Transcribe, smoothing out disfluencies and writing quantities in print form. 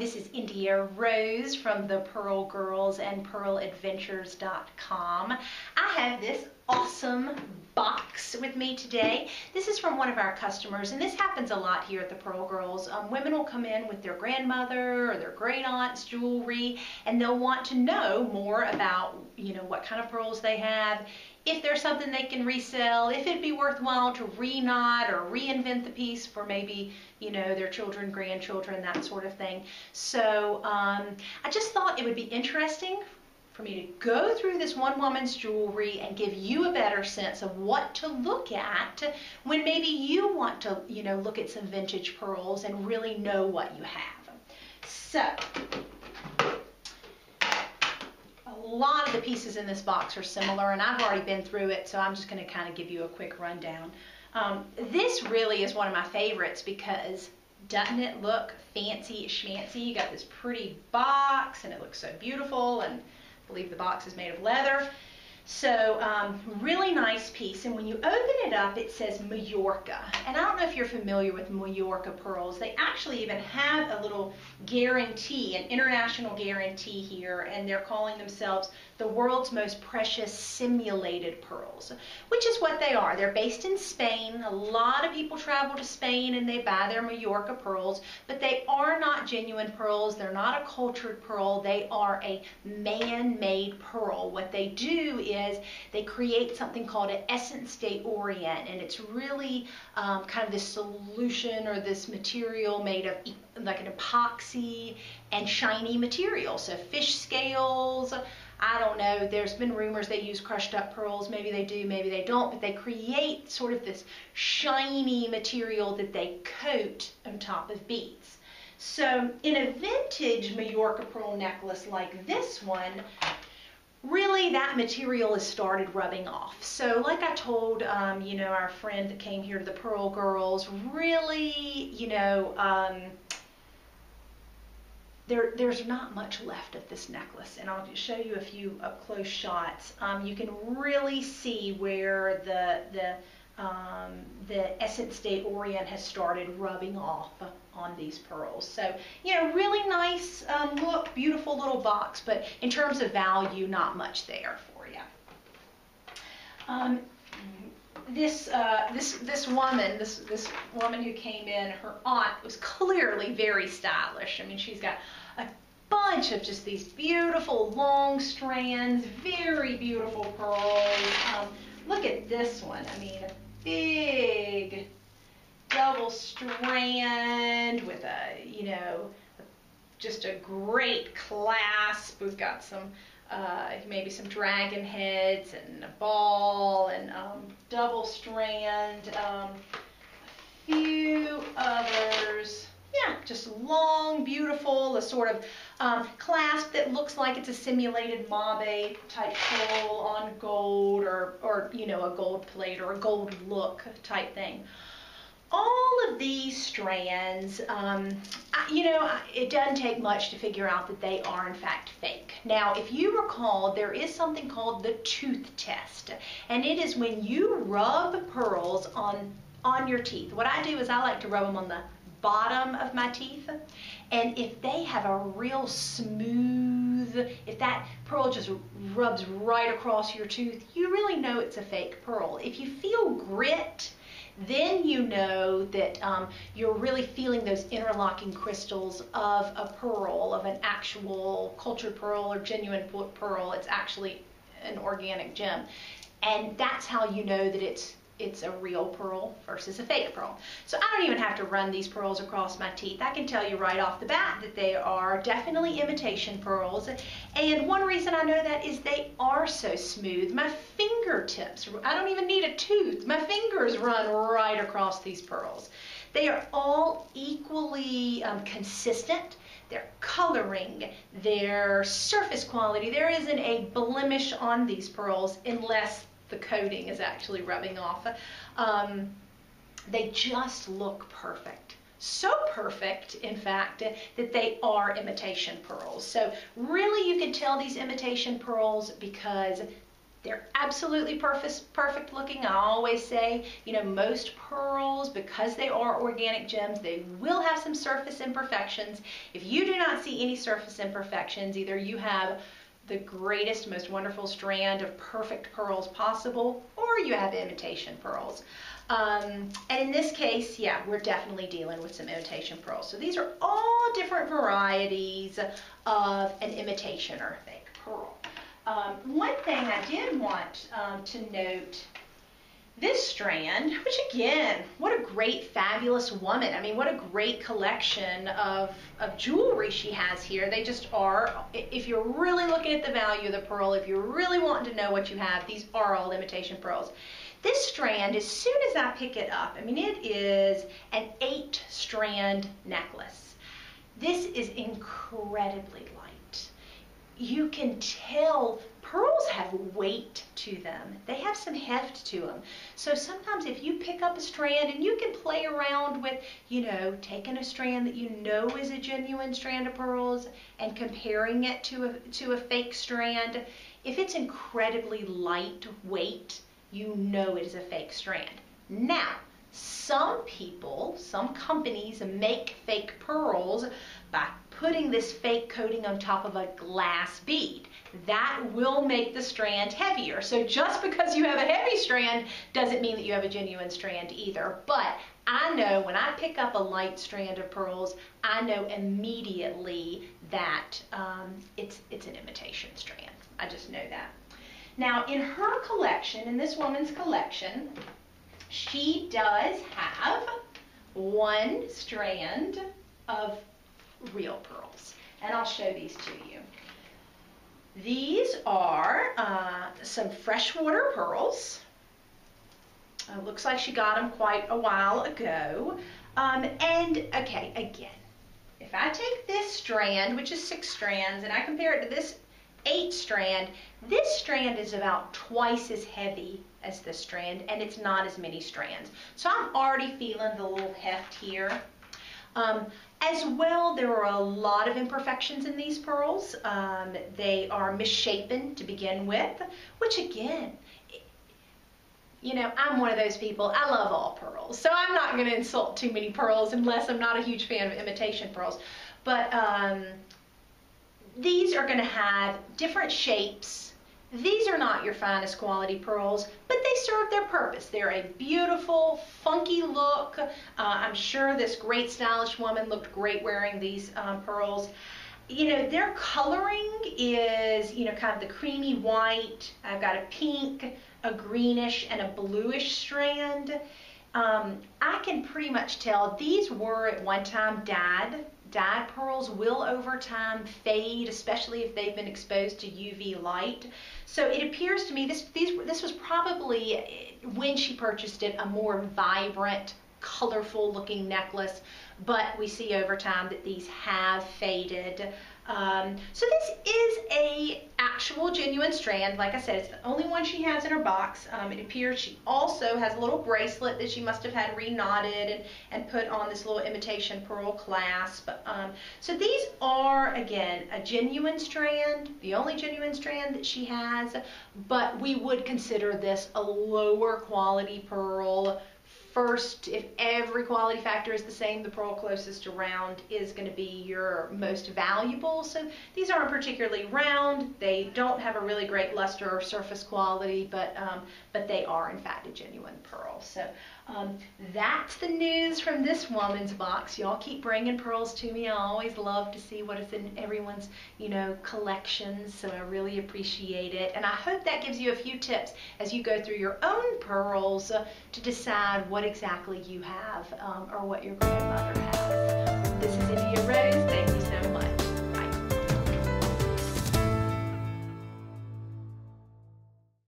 this is India Rose from the Pearl Girls and PearlAdventures.com. I have this awesome box with me today. This is from one of our customers, and this happens a lot here at the Pearl Girls. Women will come in with their grandmother or their great aunt's jewelry, and they'll want to know more about, what kind of pearls they have, if there's something they can resell, if it'd be worthwhile to re-knot or reinvent the piece for maybe, their children, grandchildren, that sort of thing. So I just thought it would be interesting for me to go through this one woman's jewelry and give you a better sense of what to look at when maybe you want to, look at some vintage pearls and really know what you have. So, a lot of the pieces in this box are similar, and I've already been through it, so I'm just going to kind of give you a quick rundown. This really is one of my favorites because doesn't it look fancy schmancy? You got this pretty box, and it looks so beautiful, and I believe the box is made of leather. So really nice piece, and when you open it up it says Majorca, and I don't know if you're familiar with Majorca pearls. They actually even have a little guarantee, an international guarantee here, and they're calling themselves the world's most precious simulated pearls, which is what they are. They're based in Spain. A lot of people travel to Spain and they buy their Majorca pearls, but they are not genuine pearls. They're not a cultured pearl. They are a man-made pearl. What they do is they create something called an Essence de Orient, and it's really kind of this solution or this material made of like an epoxy and shiny material. So fish scales, I don't know, there's been rumors they use crushed up pearls. Maybe they do, maybe they don't, but they create sort of this shiny material that they coat on top of beads. So in a vintage Majorca pearl necklace like this one, really that material has started rubbing off. So like I told, our friend that came here to the Pearl Girls, really, there's not much left of this necklace, and I'll just show you a few up close shots. You can really see where the Essence de Orient has started rubbing off on these pearls. So, really nice look, beautiful little box, but in terms of value, not much there for you. This woman who came in, her aunt was clearly very stylish. I mean, she's got a bunch of just these beautiful long strands, very beautiful pearls. Look at this one. I mean, a big double strand with just a great clasp. We've got some maybe some dragon heads and a ball and double strand, a few others. Yeah, just long, beautiful, a sort of clasp that looks like it's a simulated Mabe type pearl on gold, or a gold plate or a gold look type thing. All of these strands, it doesn't take much to figure out that they are in fact fake. Now, if you recall, there is something called the tooth test, and it is when you rub pearls on your teeth. What I do is I like to rub them on the bottom of my teeth, and if they have a real smooth, if that pearl just rubs right across your tooth, you really know it's a fake pearl. If you feel grit, then you know that you're really feeling those interlocking crystals of a pearl, of an actual cultured pearl or genuine pearl. It's actually an organic gem, and that's how you know that it's a real pearl versus a fake pearl. So I don't even have to run these pearls across my teeth. I can tell you right off the bat that they are definitely imitation pearls, and one reason I know that is they are so smooth. My fingertips, I don't even need a tooth, my fingers run right across these pearls. They are all equally consistent. Their coloring, their surface quality, there isn't a blemish on these pearls unless the coating is actually rubbing off. They just look perfect. So perfect, in fact, that they are imitation pearls. So really you can tell these imitation pearls because They're absolutely perfect looking. I always say, you know, most pearls, because they are organic gems, they will have some surface imperfections. If you do not see any surface imperfections, either you have the greatest, most wonderful strand of perfect pearls possible, or you have imitation pearls. And in this case, yeah, we're definitely dealing with some imitation pearls. So these are all different varieties of an imitation or fake pearl. One thing I did want to note, this strand, which again, what a great, fabulous woman. I mean, what a great collection of jewelry she has here. They just are, if you're really looking at the value of the pearl, if you're really wanting to know what you have, these are all imitation pearls. This strand, as soon as I pick it up, I mean, it is an 8-strand necklace. This is incredibly light. You can tell pearls have weight to them. They have some heft to them. So sometimes if you pick up a strand, and you can play around with, you know, taking a strand that you know is a genuine strand of pearls and comparing it to a fake strand, if it's incredibly lightweight, you know it is a fake strand. Now, some people, some companies make fake pearls by putting this fake coating on top of a glass bead. That will make the strand heavier. So just because you have a heavy strand doesn't mean that you have a genuine strand either. But I know when I pick up a light strand of pearls, I know immediately that it's an imitation strand. I just know that. Now, in her collection, in this woman's collection, she does have one strand of real pearls. And I'll show these to you. These are some freshwater pearls. Looks like she got them quite a while ago. And, okay, again, if I take this strand, which is 6 strands, and I compare it to this 8 strand, this strand is about twice as heavy as this strand, and it's not as many strands. So I'm already feeling the little heft here. As well, there are a lot of imperfections in these pearls. They are misshapen to begin with, which again, you know, I'm one of those people, I love all pearls, so I'm not going to insult too many pearls unless I'm not a huge fan of imitation pearls. But these are going to have different shapes. These are not your finest quality pearls, but they serve their purpose. They're a beautiful, funky look. I'm sure this great stylish woman looked great wearing these pearls. You know, their coloring is, you know, kind of the creamy white. I've got a pink, a greenish, and a bluish strand. I can pretty much tell these were at one time dyed. Dyed pearls will over time fade, especially if they've been exposed to UV light. So it appears to me this was probably, when she purchased it, a more vibrant, colorful looking necklace, but we see over time that these have faded. So this is a actual genuine strand. Like I said, it's the only one she has in her box. It appears she also has a little bracelet that she must have had reknotted and put on this little imitation pearl clasp. So these are, again, a genuine strand, the only genuine strand that she has, but we would consider this a lower quality pearl. First, if every quality factor is the same, the pearl closest to round is going to be your most valuable. So these aren't particularly round. They don't have a really great luster or surface quality, but they are in fact a genuine pearl. So that's the news from this woman's box. Y'all keep bringing pearls to me. I always love to see what is in everyone's, you know, collections. So I really appreciate it. And I hope that gives you a few tips as you go through your own pearls to decide what exactly you have or what your grandmother has.